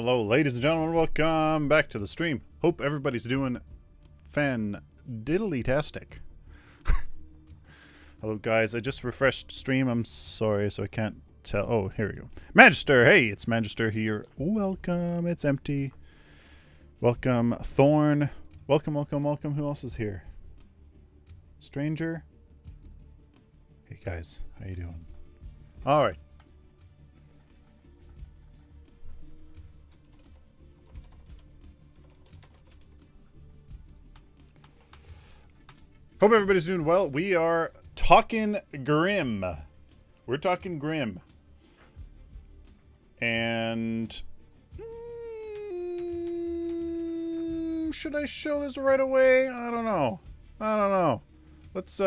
Hello, ladies and gentlemen. Welcome back to the stream. Hope everybody's doing fan-diddly-tastic. Hello, guys. I just refreshed stream. I'm sorry, so I can't tell. Oh, here we go. Magister! Hey, it's Magister here. Welcome. It's empty. Welcome, Thorn. Welcome, welcome, welcome. Who else is here? Stranger? Hey, guys. How you doing? All right. Hope everybody's doing well. We are talking Grim. We're talking Grim. And should I show this right away? I don't know. Let's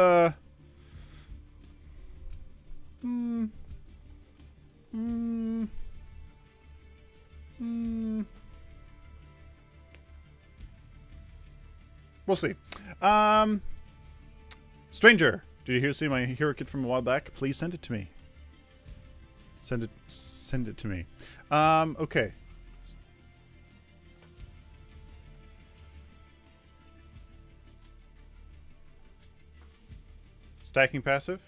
we'll see. Stranger, did you see my hero kit from a while back? Please send it to me. Send it to me. Okay. Stacking passive.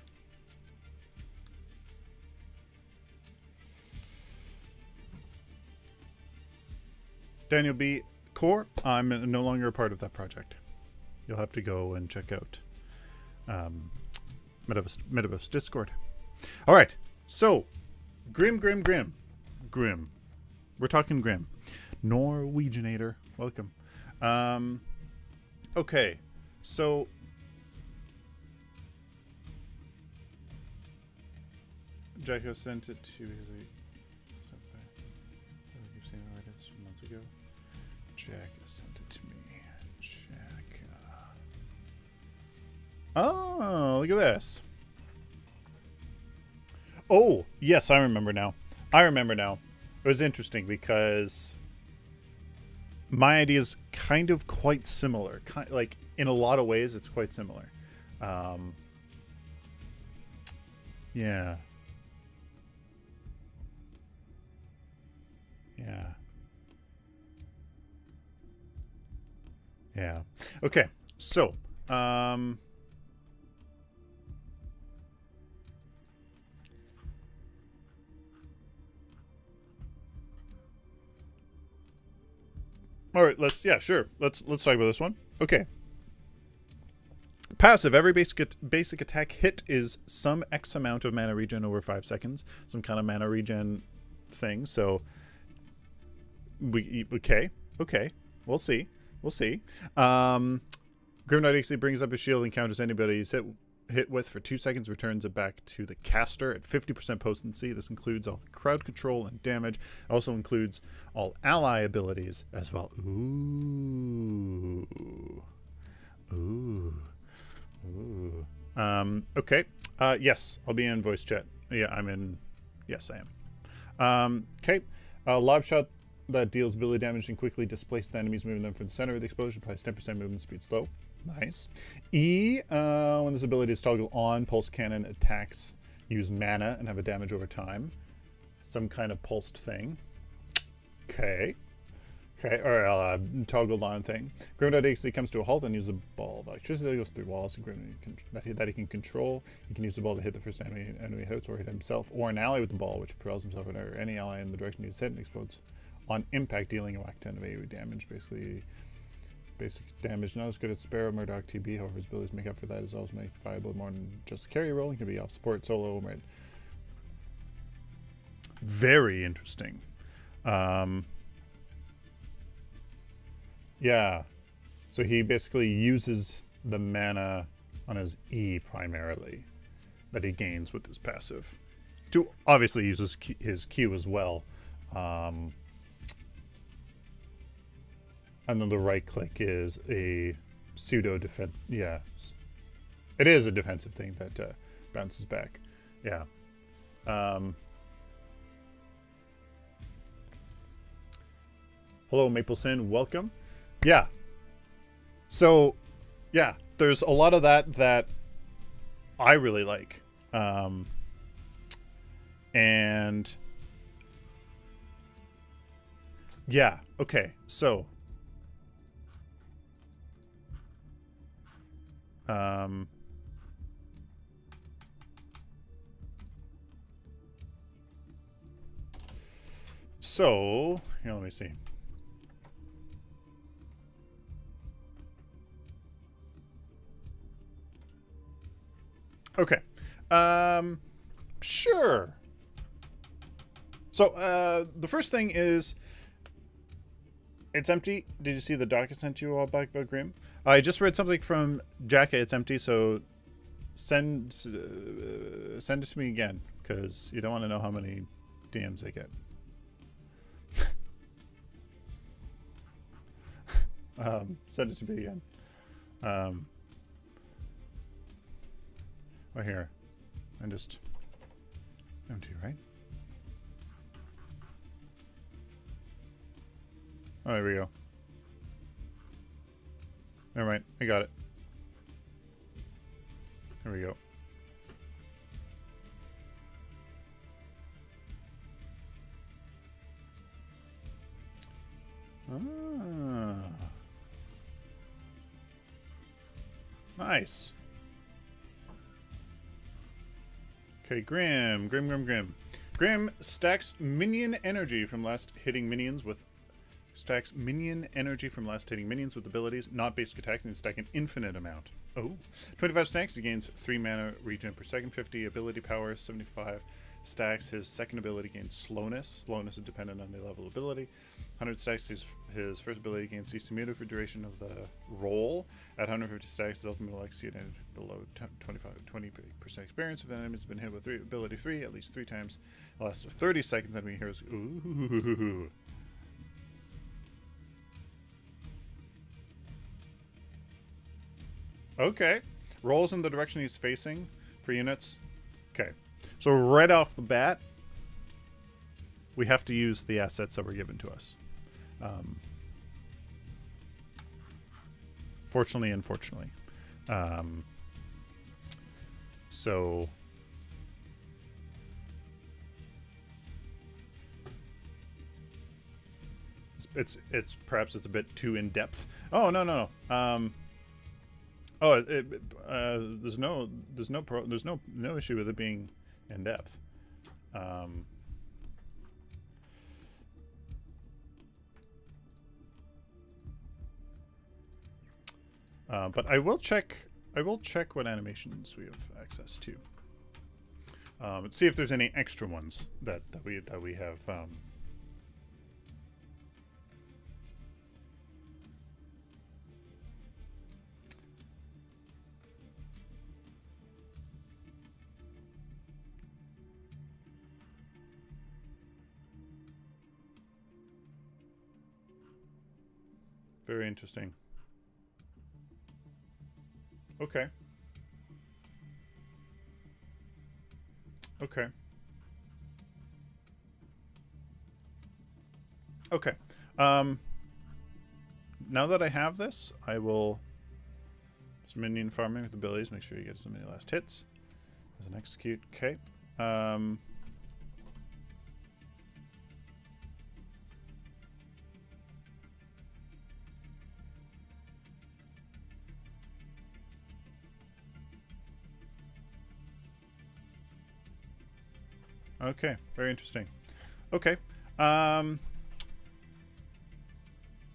Daniel B. Core, I'm no longer a part of that project. You'll have to go and check out Metaverse Discord. All right, so Grim. We're talking Grim. Norwegianator, welcome. Okay, so Jacko sent it to his. You've seen it artists from months ago. Jack sent it to me. Oh, look at this. Oh, yes, I remember now. It was interesting because my idea is kind of quite similar. Like, in a lot of ways, it's quite similar. Yeah. Okay, so, all right, let's talk about this one. Okay. Passive. Every basic attack hit is some X amount of mana regen over 5 seconds. Some kind of mana regen thing. So, okay. We'll see. Grim.exe brings up his shield and counters anybody he's hit with for 2 seconds, returns it back to the caster at 50% potency. This includes all crowd control and damage. It also includes all ally abilities as well. Ooh. Okay. Yes, I'll be in voice chat. Yeah, I'm in. Yes, I am. Okay. Lob shot that deals ability damage and quickly displaces enemies, moving them from the center of the explosion. Applies 10% movement speed slow. Nice. E, when this ability is toggled on, pulse cannon attacks use mana and have a damage over time. Some kind of pulsed thing. Okay. Or toggled on thing. Grim.exe comes to a halt and uses a ball of electricity that goes through walls that he can control. He can use the ball to hit the first enemy hits or hit himself or an ally with the ball, which propels himself or any ally in the direction he's hit and explodes on impact, dealing a whack 10 of AoE damage. Basically, basic damage. Not as good as Sparrow, Murdoch, TB. However, his abilities make up for that as well as make viable more than just a carry role. He can be off support, solo, right? Very interesting. Yeah. So he basically uses the mana on his E primarily that he gains with his passive. To obviously uses his Q as well. And then the right click is a pseudo defense. Yeah, it is a defensive thing that bounces back. Yeah. Hello, Maple Sin. Welcome. Yeah. So, yeah, there's a lot of that I really like. And Yeah. Okay. So. So, here, let me see. Okay. Sure. So, the first thing is, it's empty. Did you see the doc I sent you all back about Grim? I just read something from Jacka. It's empty, so send it to me again, because you don't want to know how many DMs I get. Send it to me again. Right here. And just empty, right? Oh, there we go. Never mind. I got it. There we go. Ah. Nice. Okay, Grim. Grim stacks minion energy from last hitting minions with abilities, not basic attacks, and stack an infinite amount. Oh. 25 stacks, he gains 3 mana regen per second, 50 ability power, 75 stacks, his second ability gains slowness. Slowness is dependent on the level of ability. 100 stacks, his first ability gains cease to muted for duration of the roll. At 150 stacks, his ultimate will exceed below 20% experience. If an enemy has been hit with ability 3 at least 3 times, it lasts 30 seconds. Enemy heroes. Ooh. Okay. Rolls in the direction he's facing for units. Okay. So right off the bat, we have to use the assets that were given to us. Fortunately, unfortunately. So it's perhaps it's a bit too in depth. Oh no. There's no issue with it being in depth. But I will check what animations we have access to. Let's see if there's any extra ones that we have. Very interesting. Okay. Okay. Okay. Now that I have this, I will just minion farming with abilities. Make sure you get as many last hits as an execute. Okay. Okay, very interesting. Okay.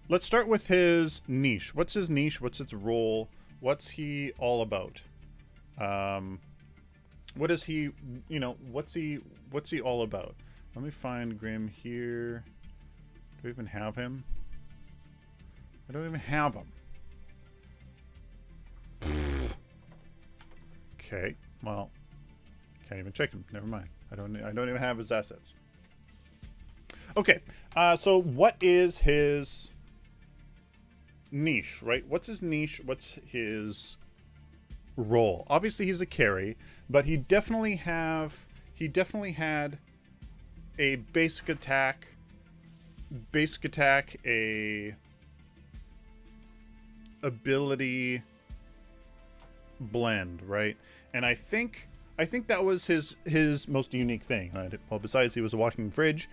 Let's start with his niche. What's his niche? What's its role? What's he all about? What is he, what's he all about? Let me find Grim here. Do we even have him? I don't even have him. Okay, well, can't even check him. Never mind. I don't even have his assets. Okay, so what is his niche, right? What's his niche? What's his role? Obviously, he's a carry, but he definitely had a basic attack, a ability blend, right? And I think that was his most unique thing, right? Well, besides he was a walking fridge,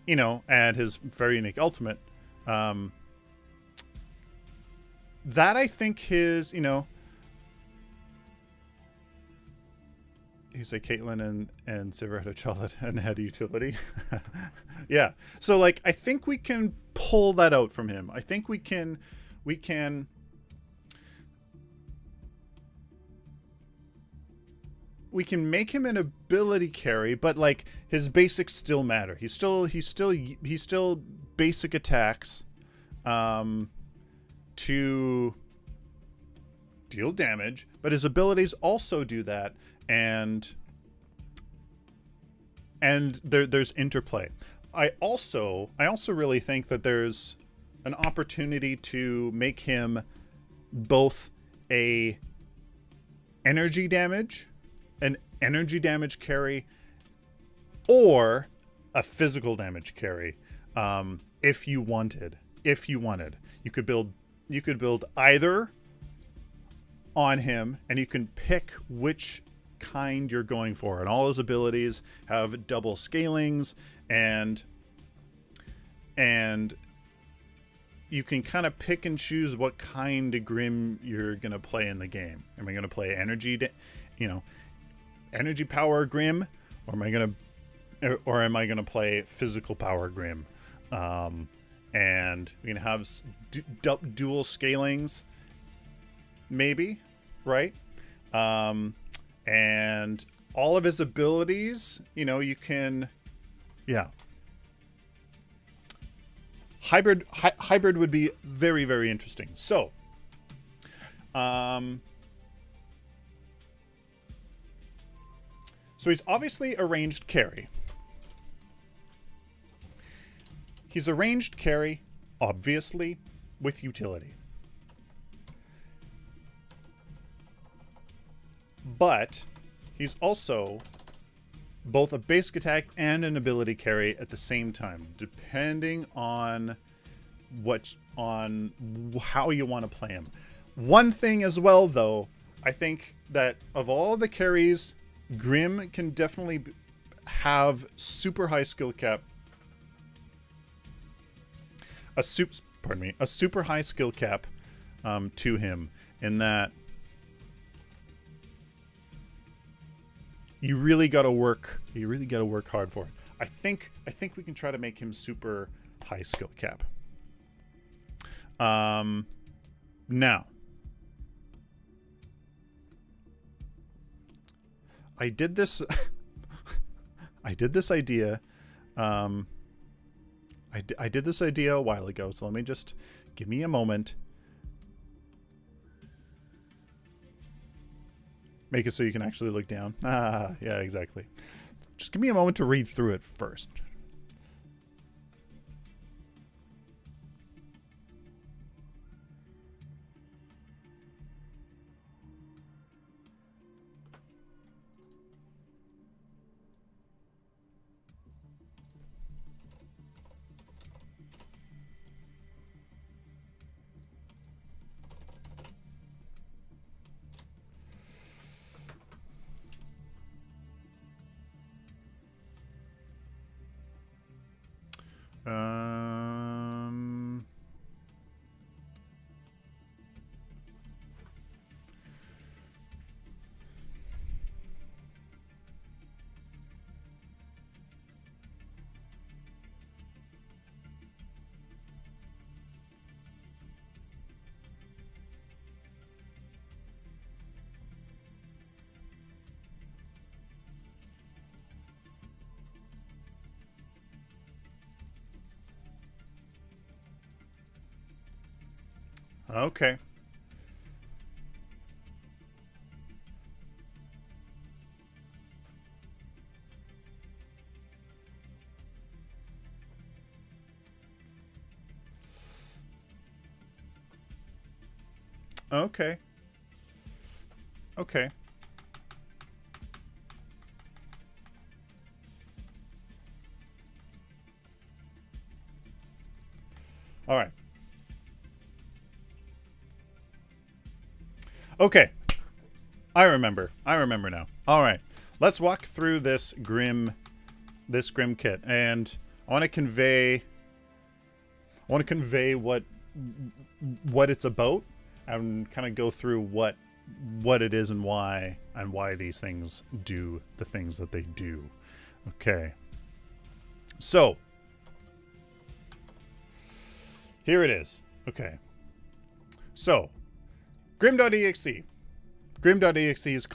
you know, and his very unique ultimate. That I think his, you know, you say Caitlyn and Sivir had a child and had a utility. Yeah. So like, I think we can pull that out from him. I think we can make him an ability carry, but like his basics still matter. He's still basic attacks to deal damage, but his abilities also do that, and there's interplay. I also really think that there's an opportunity to make him both an energy damage carry or a physical damage carry. If you wanted, you could build either on him, and you can pick which kind you're going for, and all his abilities have double scalings, and you can kind of pick and choose what kind of Grim you're gonna play in the game. Am I gonna play energy power Grim, or am I gonna play physical power Grim? And we can have dual scalings, maybe, right? And all of his abilities, you know, you can, yeah. Hybrid would be very, very interesting. So, so he's obviously a ranged carry. He's a ranged carry, obviously, with utility. But he's also both a basic attack and an ability carry at the same time, depending on how you want to play him. One thing as well, though, I think that of all the carries, Grim can definitely have super high skill cap. A super high skill cap to him, in that you really got to work hard for it. I think we can try to make him super high skill cap. Now, I did this idea I did this idea a while ago, so let me just give me a moment. Make it so you can actually look down. Ah, yeah, exactly. Just give me a moment to read through it first. Okay. Okay. Okay. All right. Okay. I remember now. All right. Let's walk through this Grim kit. And I want to convey what it's about, and kind of go through what it is and why these things do the things that they do. Okay. So here it is. Okay. So GRIM.exe. GRIM.exe is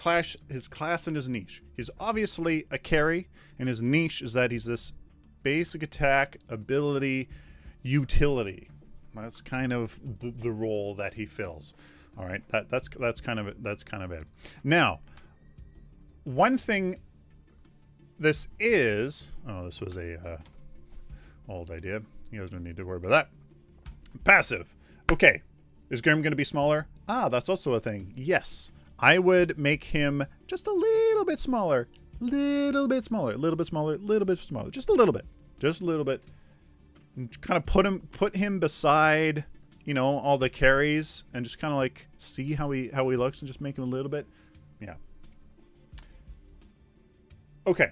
his class and his niche. He's obviously a carry, and his niche is that he's this basic attack, ability, utility. That's kind of the role that he fills. All right, that's kind of it. Now, one thing this is, this was a old idea. You guys don't need to worry about that. Passive. Okay, is Grim going to be smaller? That's also a thing. Yes, I would make him just a little bit smaller, just a little bit, and kind of put him beside, all the carries, and just kind of like see how he looks, and just make him a little bit. Yeah. Okay.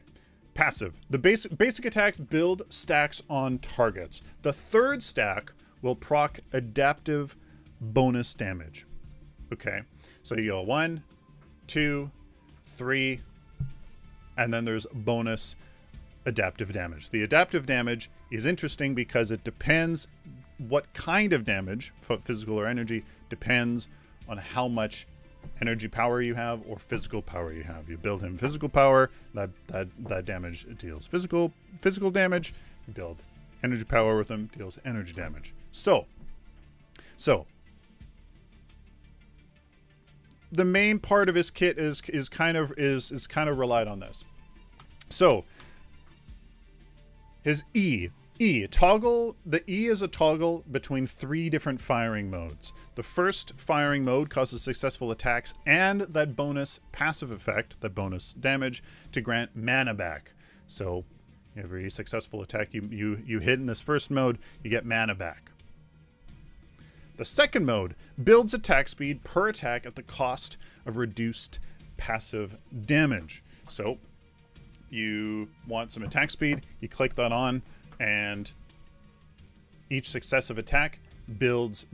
Passive. The basic attacks build stacks on targets. The third stack will proc adaptive bonus damage. Okay. So you go 1, 2, 3, and then there's bonus adaptive damage. The adaptive damage is interesting because it depends what kind of damage, physical or energy, depends on how much energy power you have or physical power you have. You build him physical power, that damage deals physical damage. You build energy power with him, deals energy damage. So the main part of his kit is kind of relied on this. So his toggle. The E is a toggle between 3 different firing modes. The first firing mode causes successful attacks and that bonus passive effect, that bonus damage, to grant mana back. So every successful attack you hit in this first mode, you get mana back. The second mode builds attack speed per attack at the cost of reduced passive damage. So you want some attack speed, you click that on, and each successive attack builds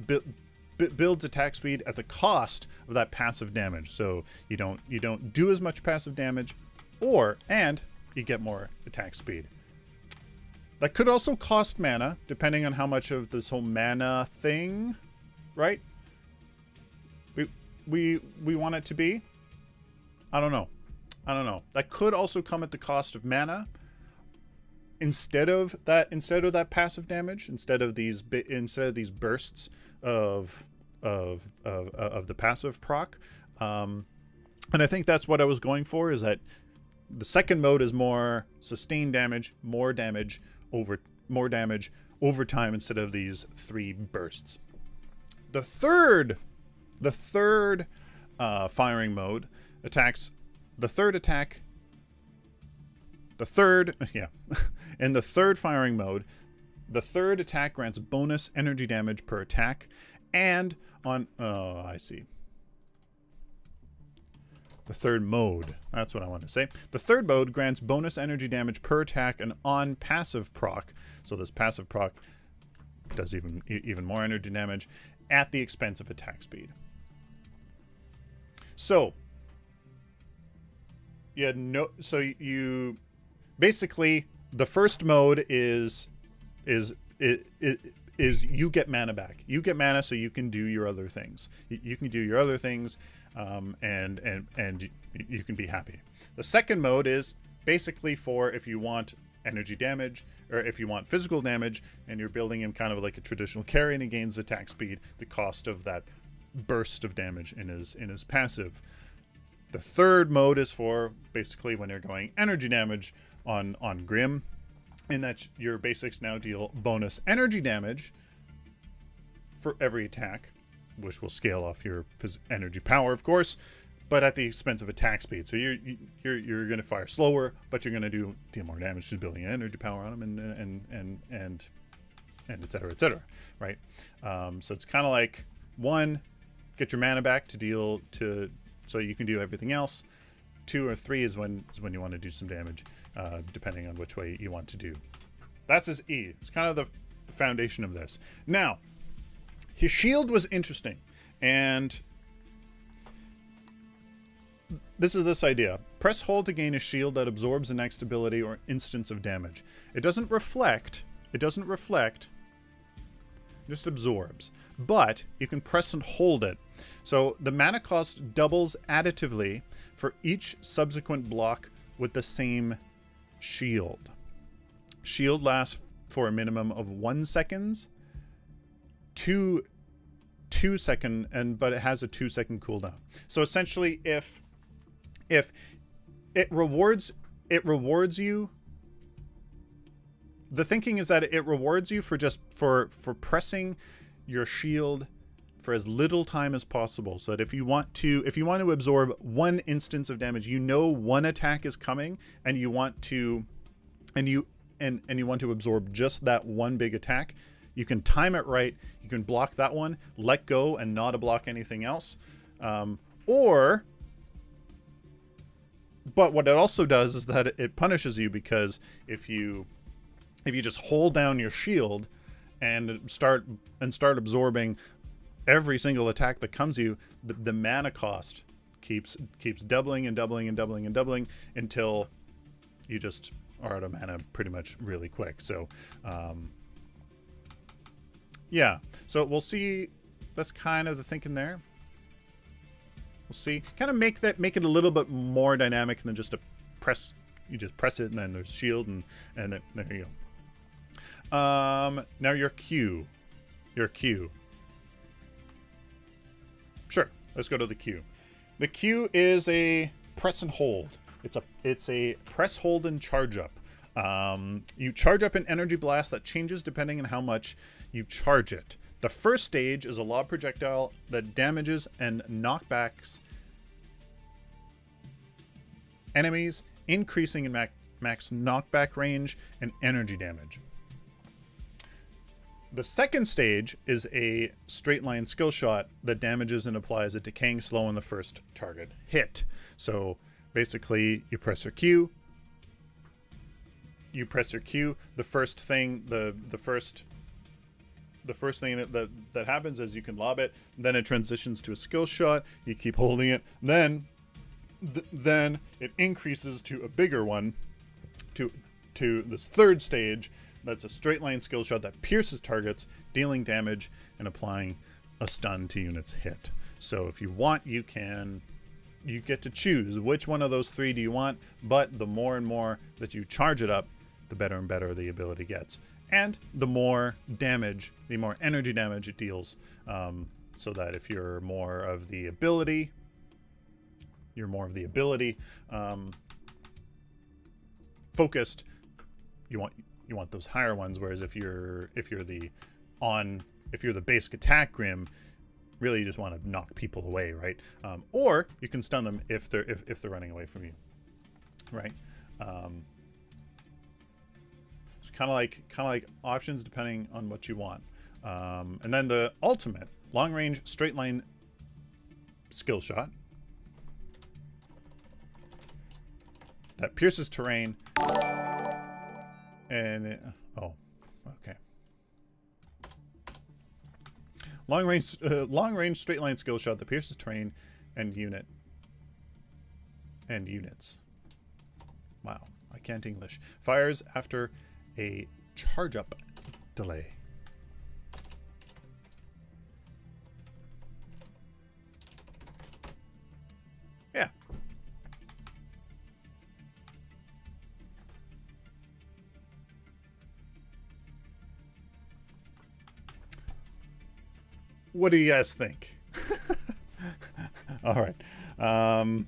attack speed at the cost of that passive damage. So you don't do as much passive damage, and you get more attack speed. That could also cost mana, depending on how much of this whole mana thing, right? We want it to be. I don't know. That could also come at the cost of mana. Instead of that passive damage, instead of these bursts of the passive proc, and I think that's what I was going for. Is that the second mode is more sustained damage, more damage over time instead of these 3 bursts. The third firing mode attacks. In the third firing mode, the third attack grants bonus energy damage per attack, and on I see. The third mode, that's what I want to say. The third mode grants bonus energy damage per attack and on passive proc. So this passive proc does even more energy damage at the expense of attack speed. So you basically, the first mode is you get mana back. You get mana so you can do your other things. You can do your other things, and you can be happy. The second mode is basically for if you want energy damage or if you want physical damage, and you're building him kind of like a traditional carry, and he gains attack speed, the cost of that burst of damage in his passive. The third mode is for basically when you're going energy damage on Grim, in that your basics now deal bonus energy damage for every attack, which will scale off your energy power, of course, but at the expense of attack speed. So you're going to fire slower, but you're going to deal more damage to building energy power on them, and et cetera, right? So it's kind of like, 1, get your mana back so you can do everything else. 2 or 3 is when you want to do some damage, depending on which way you want to do. That's his E. It's kind of the foundation of this. Now, his shield was interesting, and this is this idea. Press hold to gain a shield that absorbs the next ability or instance of damage. It doesn't reflect. It doesn't reflect. Just absorbs. But you can press and hold it. So the mana cost doubles additively for each subsequent block with the same shield. Shield lasts for a minimum of 1 second, 2 second, but it has a 2 second cooldown. So essentially, if it rewards you, the thinking is that it rewards you for just for pressing your shield for as little time as possible, so that if you want to absorb one instance of damage, you know one attack is coming, and you want to absorb just that one big attack, you can time it right, you can block that one, let go and not block anything else. But what it also does is that it punishes you, because if you just hold down your shield and start absorbing every single attack that comes to you, the mana cost keeps doubling and doubling and doubling and doubling until you just are out of mana pretty much really quick. So yeah, so we'll see. That's kind of the thinking there. We'll see. Kind of make it a little bit more dynamic than just a press. You just press it and then there's shield and then there you go. Now your Q. Sure, let's go to the Q. The Q is a press and hold. It's a press, hold, and charge up. You charge up an energy blast that changes depending on how much you charge it. The first stage is a lob projectile that damages and knockbacks enemies, increasing in max knockback range and energy damage. The second stage is a straight line skill shot that damages and applies a decaying slow on the first target hit. So basically, you press your Q. The first thing that happens is you can lob it. Then it transitions to a skill shot. You keep holding it. Then it increases to a bigger one, to this third stage. That's a straight line skill shot that pierces targets, dealing damage and applying a stun to units hit. So if you want, you get to choose which one of those three do you want, but the more and more that you charge it up, the better and better the ability gets. And the more damage, the more energy damage it deals. So that if you're more of the ability focused, you want those higher ones, whereas if you're the basic attack Grim, really you just want to knock people away, right? Or you can stun them if they're running away from you, right? It's kind of like options depending on what you want. And then the ultimate long range straight line skill shot that pierces terrain. And okay. Long range straight line skill shot that pierces terrain and units. Wow, I can't English. Fires after a charge up delay. Yeah. What do you guys think? All right. All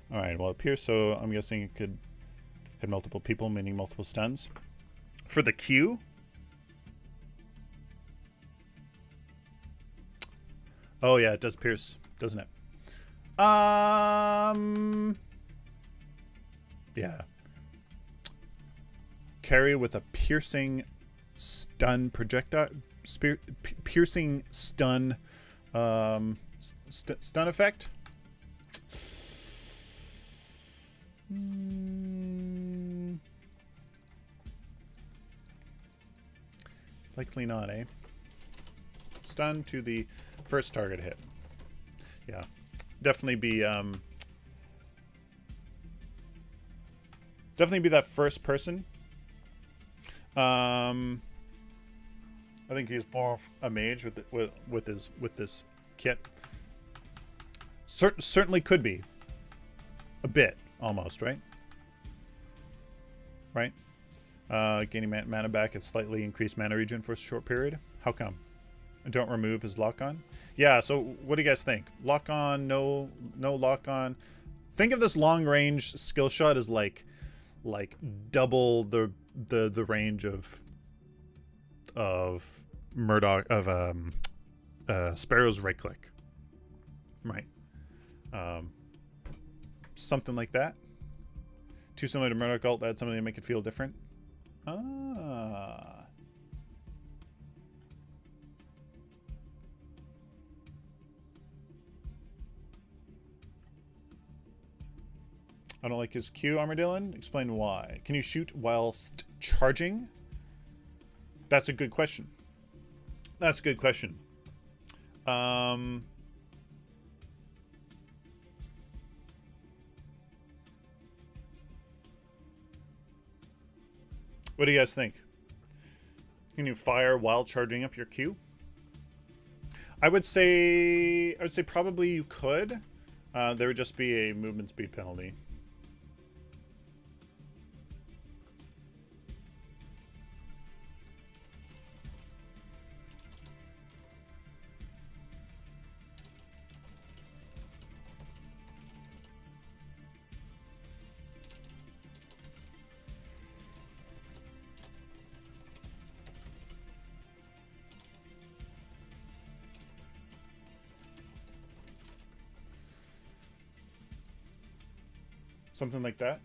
right. Well, it appears so. I'm guessing it could hit multiple people, meaning multiple stuns. For the Q, oh yeah, it does pierce, doesn't it? Yeah. Carry with a piercing stun projectile. Piercing stun stun effect. Likely not, eh? Stun to the first target hit. Yeah. Definitely be that first person. I think he's more a mage with this kit. Certainly could be. A bit, almost, right? Right? Gaining mana back at slightly increased mana regen for a short period. How come? Don't remove his lock on. Yeah. So what do you guys think? Lock on, no lock on. Think of this long range skill shot as like double the range of Murdoch of Sparrow's right click. Right. Something like that. Too similar to Murdoch ult. Add something to make it feel different. Ah. I don't like his Q, Armadillon. Explain why. Can you shoot whilst charging? That's a good question. That's a good question. What do you guys think? Can you fire while charging up your Q? I would say probably you could. There would just be a movement speed penalty. Something like that.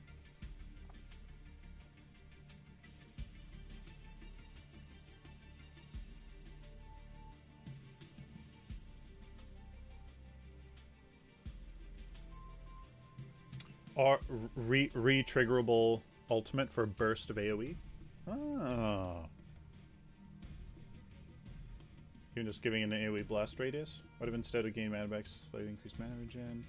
Or re-triggerable ultimate for burst of AoE. Ah. Even just giving an AoE blast radius. What if instead of gain mana back, slightly increased mana regen?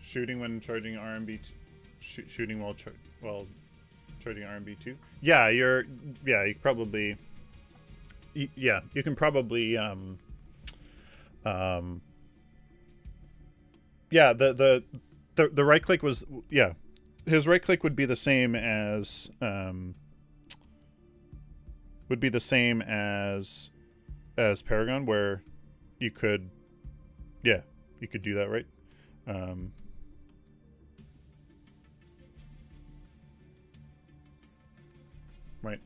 Shooting when charging RMB, shooting while charging RMB 2. Yeah, you can probably. Yeah, you can probably. Yeah, the right click was his right click would be the same as Paragon, where you could do that, right? Right.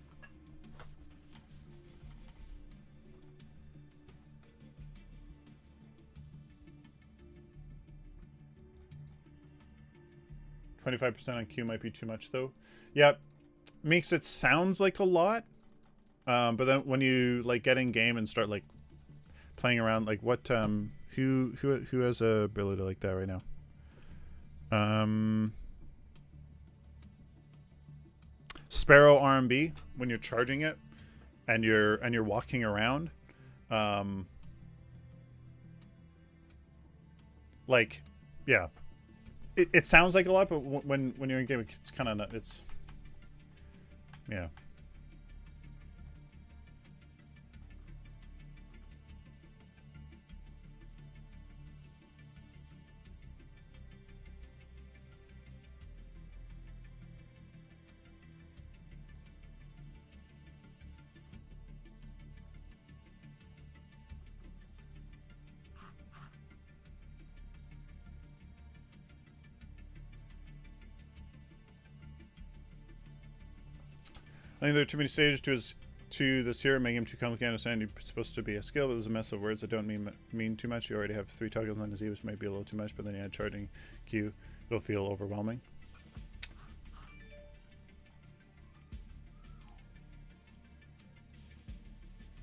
$25% on Q might be too much, though. Yeah, makes it sounds like a lot, but then when you like get in game and start like playing around, like what who has a ability like that right now? Sparrow RMB when you're charging it and you're walking around, like, yeah, it sounds like a lot, but when you're in game, it's kind of not. It's yeah. I think there are too many stages to this here, make him too complicated to understand. You're supposed to be a skill, but there's a mess of words that don't mean too much. You already have 3 toggles on the Z, which might be a little too much, but then you add charging Q, it'll feel overwhelming.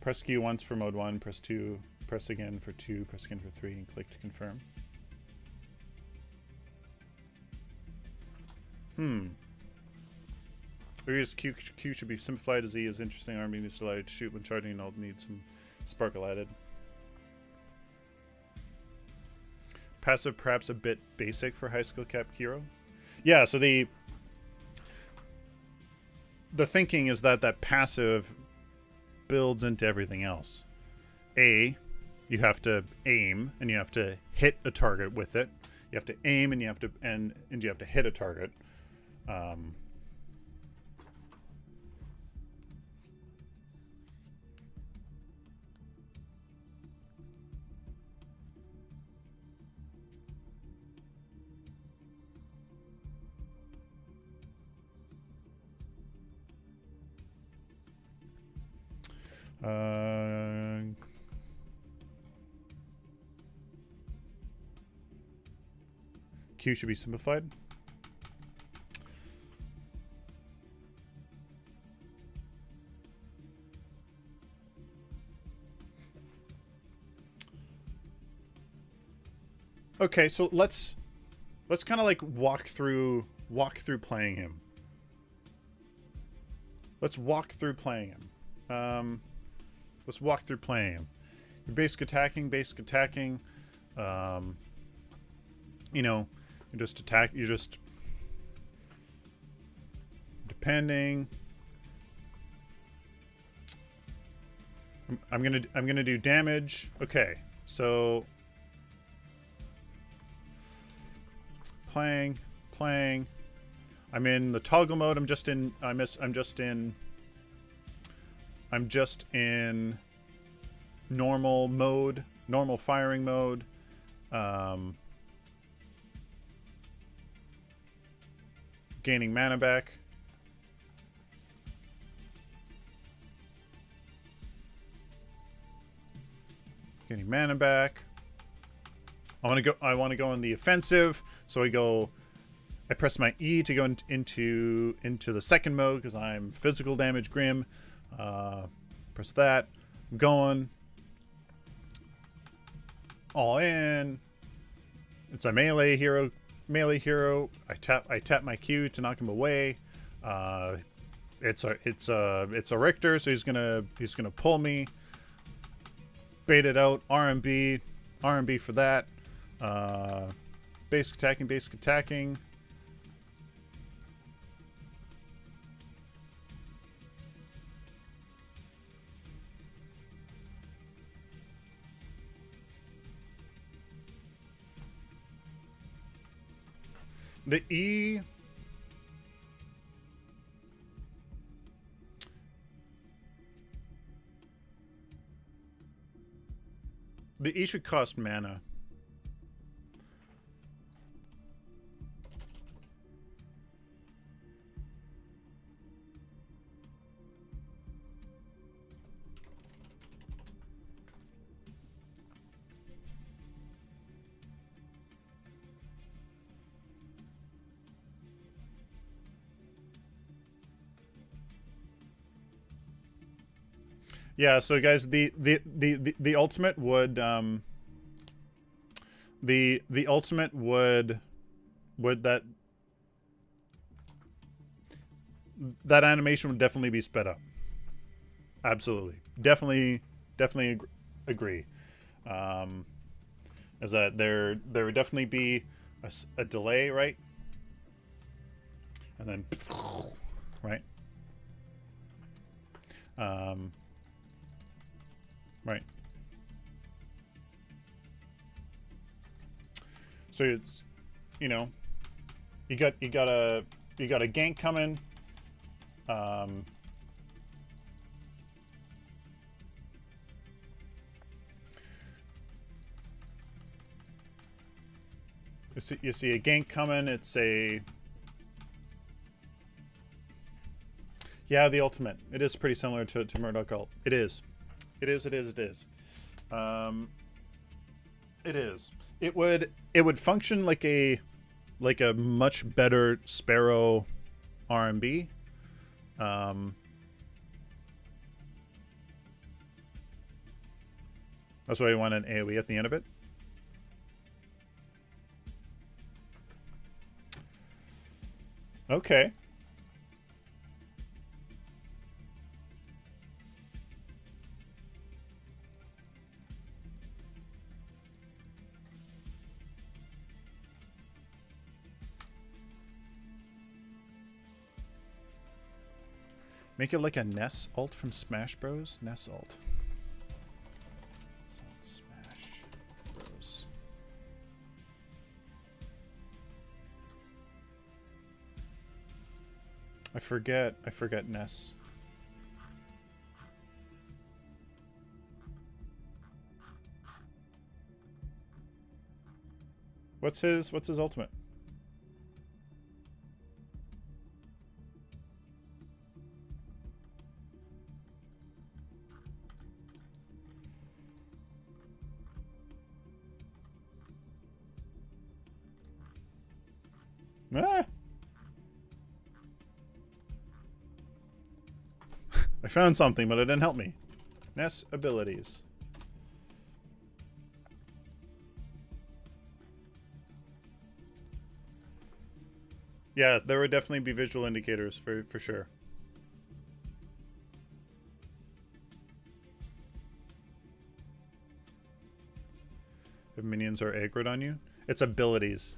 Press Q once for mode 1, press 2, press again for 2, press again for 3, and click to confirm. Q should be simplified. Z is interesting. Arm needs to allow you to shoot when charging, and I'll need some sparkle added. Passive perhaps a bit basic for high skill cap hero. Yeah, so the thinking is that passive builds into everything else. You have to aim and you have to hit a target with it. You have to aim and you have to and you have to hit a target. Q should be simplified. Okay, so let's kind of like walk through playing him. Let's walk through playing him. Let's walk through playing him. Your basic attacking. You know, you just attack. You just depending. I'm gonna do damage. Okay, so playing. I'm in the toggle mode. I'm just in normal mode, normal firing mode. Gaining mana back. Getting mana back. I want to go on the offensive, so I press my E to go into the second mode because I'm physical damage Grim. Press that. I'm going all in. It's a melee hero. I tap my Q to knock him away. It's a Richter, so he's gonna pull me. Bait it out. RMB for that. Basic attacking. The E. The E should cost mana. Yeah, so guys, the ultimate would the ultimate would that animation would definitely be sped up. Absolutely, definitely agree. Is that there would definitely be a delay, right? And then right. Right. So it's, you know, you got a gank coming. You see a gank coming. It's a Yeah, the ultimate. It is pretty similar to Murdoch ult. It is. It is. It is. It is. It is. It would function like a much better Sparrow RMB. That's why you want an AoE at the end of it. Okay. Make it like a Ness ult from Smash Bros. Ness ult. Smash Bros. I forget Ness. What's his ultimate? Ah! I found something, but it didn't help me. Ness abilities. Yeah, there would definitely be visual indicators for sure. If minions are aggroed on you, it's abilities.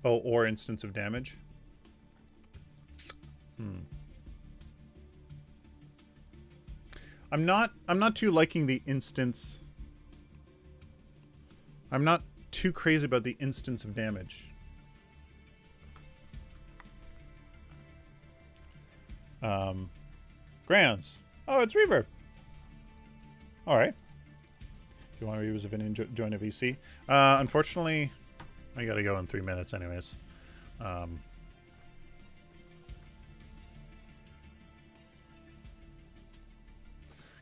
Oh, or instance of damage. I'm not too liking the instance. I'm not too crazy about the instance of damage. Grounds. Oh, it's reverb. All right. If you want to reuse a minion, join a VC. Unfortunately, I gotta go in 3 minutes anyways.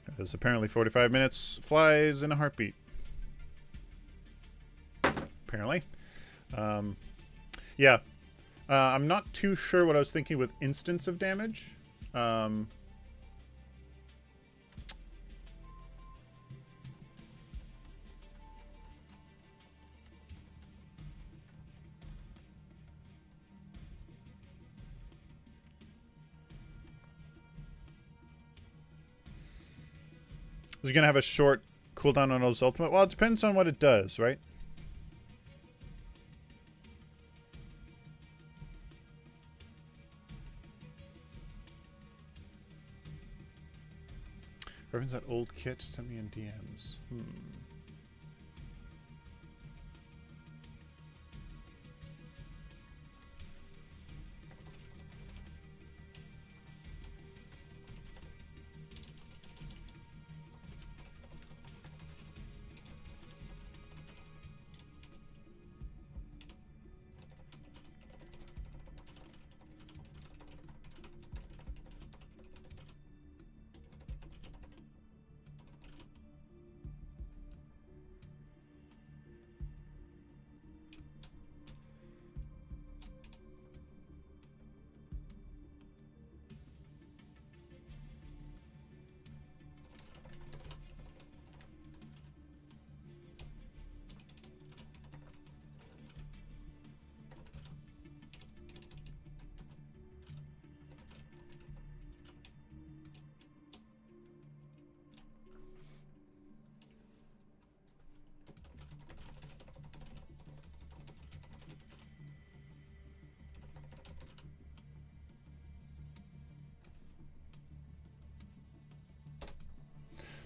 Because apparently 45 minutes flies in a heartbeat. Apparently. Yeah. I'm not too sure what I was thinking with instance of damage. Is he going to have a short cooldown on his ultimate? Well, it depends on what it does, right? Reference that old kit, sent me in DMs.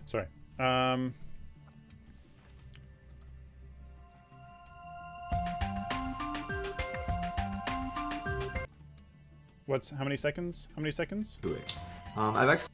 Sorry. How many seconds? How many seconds? I've actually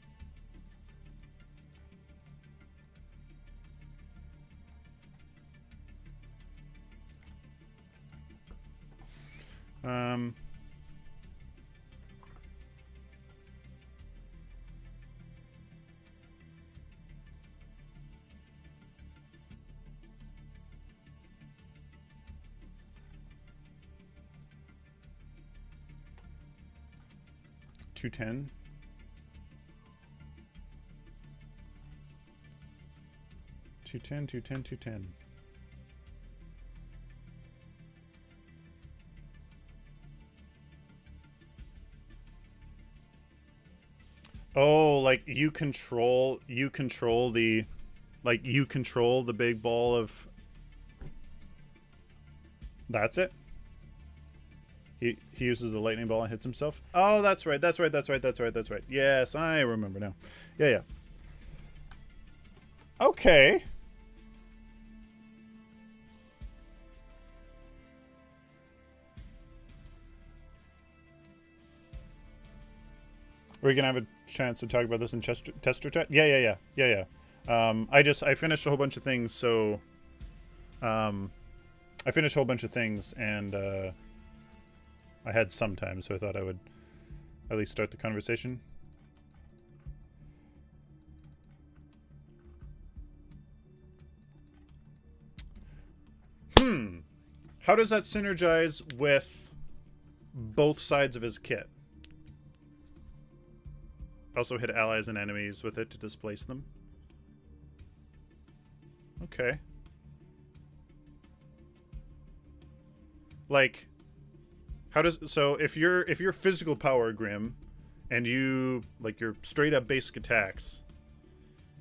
210. Oh, like you control the, like you control the big ball of. That's it. He uses the lightning ball and hits himself. Oh, that's right. That's right. Yes, I remember now. Yeah. Okay. We're gonna have a chance to talk about this in tester chat. Yeah. I finished a whole bunch of things, so I finished a whole bunch of things, and I had some time, so I thought I would at least start the conversation. How does that synergize with both sides of his kit? Also hit allies and enemies with it to displace them. Okay. Like, how does, so if you're physical power Grim, and you like your straight up basic attacks,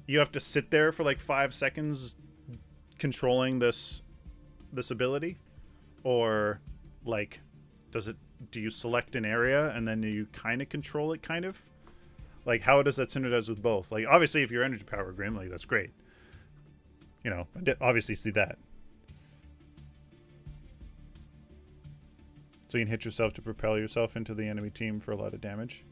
you have to sit there for like 5 seconds controlling this ability, or like do you select an area and then you kind of control it, kind of? Like, how does that synergize with both? Like, obviously if you're energy power Grim, like that's great, you know, I obviously see that. So you can hit yourself to propel yourself into the enemy team for a lot of damage.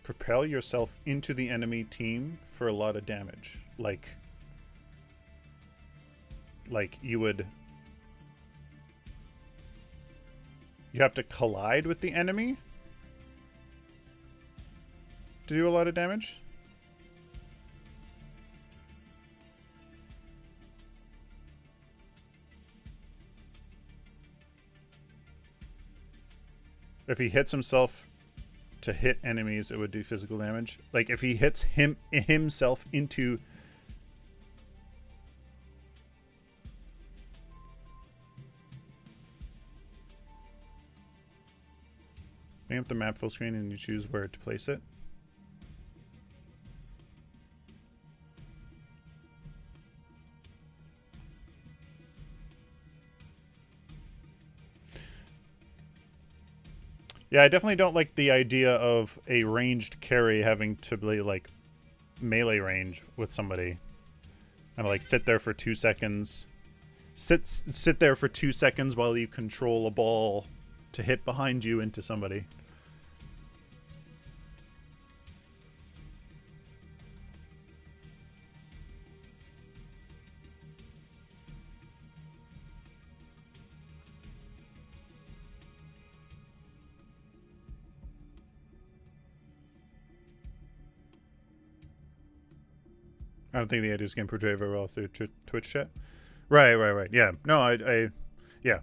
Propel yourself into the enemy team for a lot of damage. Like you would... You have to collide with the enemy to do a lot of damage? If he hits himself to hit enemies, it would do physical damage. Like if he hits himself into... Bring up the map full screen and you choose where to place it. Yeah, I definitely don't like the idea of a ranged carry having to be like melee range with somebody and like sit there for 2 seconds. Sit there for 2 seconds while you control a ball to hit behind you into somebody. I don't think the idea is getting portrayed very well through Twitch chat. Right. Yeah. No, I yeah.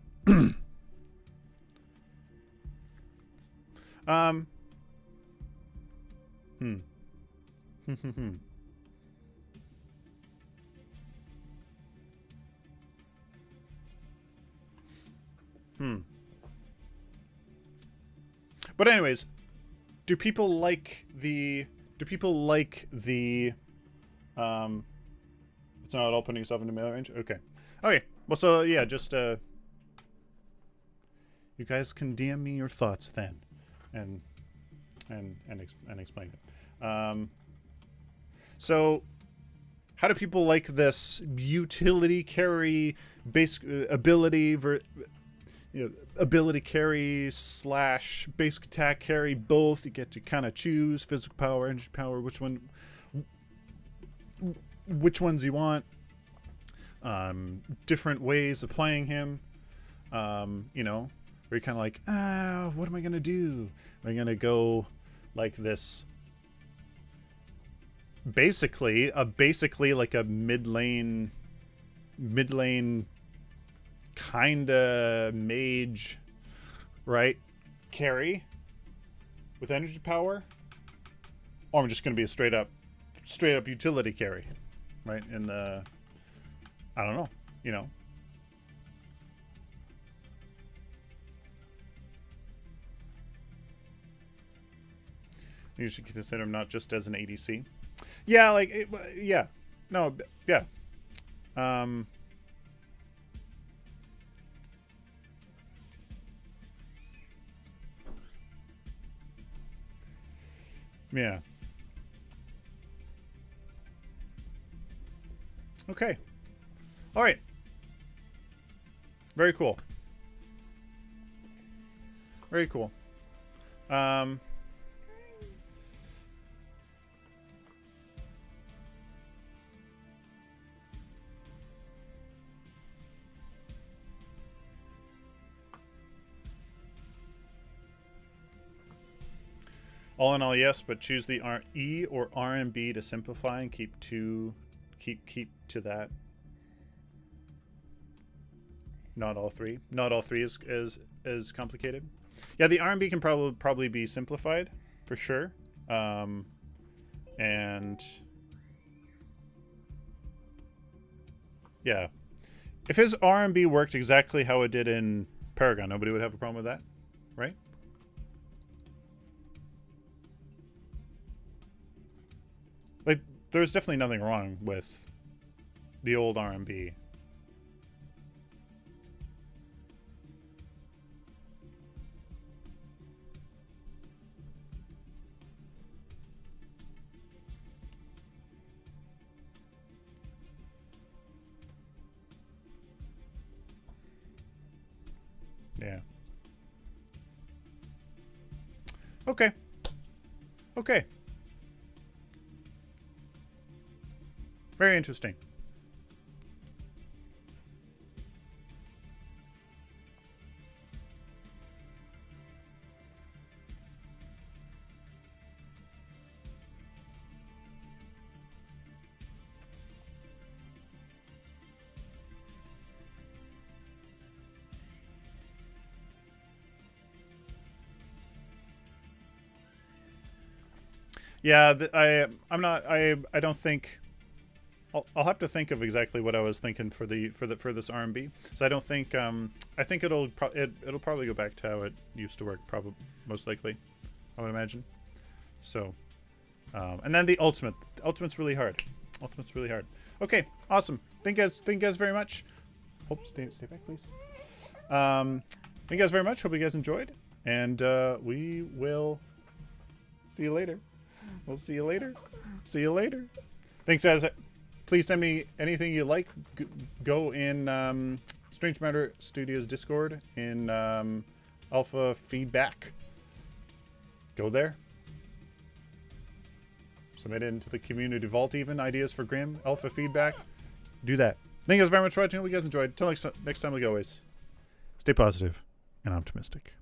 But anyways, do people like the it's not opening yourself into melee range? Okay. Well, so yeah, just you guys can DM me your thoughts then, and explain it. So how do people like this utility carry base ability ability carry slash basic attack carry, both? You get to kind of choose physical power, energy power, which ones you want. Different ways of playing him. You know, where you're kind of like, what am I gonna do? Am I gonna go like this? Basically like a mid lane kinda mage, right? Carry with energy power, or I'm just gonna be a straight up utility carry, right? In the, I don't know, you know. You should consider him not just as an ADC. Yeah, like, yeah. No, yeah. Yeah. Okay. All right. Very cool. Very cool. All in all, yes, but choose the E or RMB to simplify and keep to that. Not all three. Not all three is complicated. Yeah, the RMB can probably be simplified for sure. And yeah, if his RMB worked exactly how it did in Paragon, nobody would have a problem with that, right? Like, there's definitely nothing wrong with the old RMB. Yeah. Okay. Okay. Very interesting. Yeah, I don't think. I'll have to think of exactly what I was thinking for this RMB. So I don't think I think it'll probably go back to how it used to work, probably most likely, I would imagine. So, and then the ultimate's really hard. Ultimate's really hard. Okay, awesome. Thank you guys very much. Hope stay back, please. Thank you guys very much. Hope you guys enjoyed, and we will see you later. We'll see you later. See you later. Thanks, guys. Please send me anything you like. Go in Strange Matter Studios Discord in Alpha Feedback. Go there. Submit it into the community vault even. Ideas for Grim, Alpha Feedback. Do that. Thank you guys very much for watching. Hope you guys enjoyed. Until next time, like always, stay positive and optimistic.